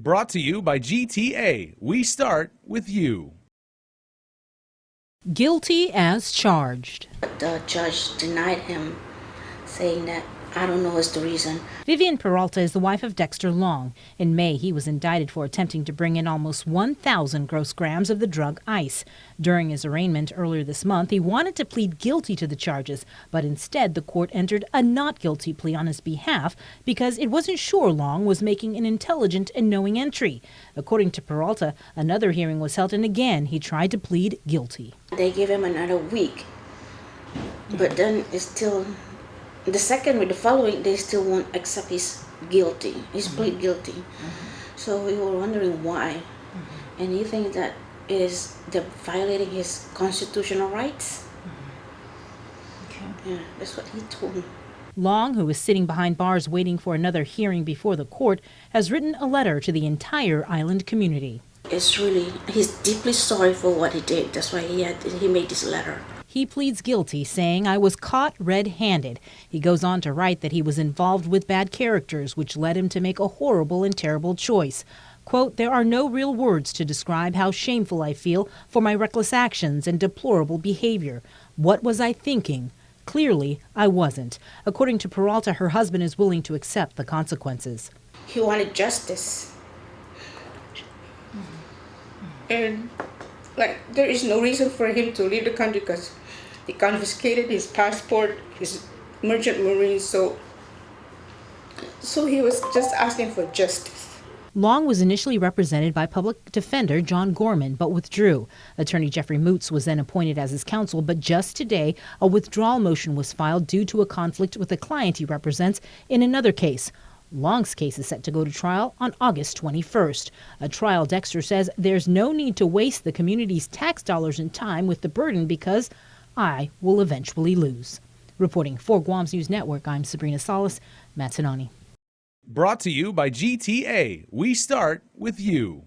Brought to you by GTA. We start with you. Guilty as charged. The judge denied him, saying that I don't know what's the reason. Vivian Peralta is the wife of Dexter Long. In May, he was indicted for attempting to bring in almost 1,000 gross grams of the drug ice. During his arraignment earlier this month, he wanted to plead guilty to the charges, but instead the court entered a not guilty plea on his behalf because it wasn't sure Long was making an intelligent and knowing entry. According to Peralta, another hearing was held and again he tried to plead guilty. They gave him another week, but then it's still the second week, the following, they still won't accept his guilty. He's plead guilty. So we were wondering why. And he thinks that they're violating his constitutional rights. Yeah, that's what he told me. Long, who is sitting behind bars waiting for another hearing before the court, has written a letter to the entire island community. He's deeply sorry for what he did. That's why he made this letter. He pleads guilty, saying, "I was caught red-handed." He goes on to write that he was involved with bad characters, which led him to make a horrible and terrible choice. Quote, "There are no real words to describe how shameful I feel for my reckless actions and deplorable behavior. What was I thinking? Clearly, I wasn't." According to Peralta, her husband is willing to accept the consequences. He wanted justice. And there is no reason for him to leave the country because they confiscated his passport, his merchant marine, so he was just asking for justice. Long was initially represented by public defender John Gorman, but withdrew. Attorney Jeffrey Moots was then appointed as his counsel, but just today, a withdrawal motion was filed due to a conflict with a client he represents in another case. Long's case is set to go to trial on August 21st. A trial Dexter says there's no need to waste the community's tax dollars and time with the burden because I will eventually lose. Reporting for Guam's News Network, I'm Sabrina Salas, Matsunani. Brought to you by GTA. We start with you.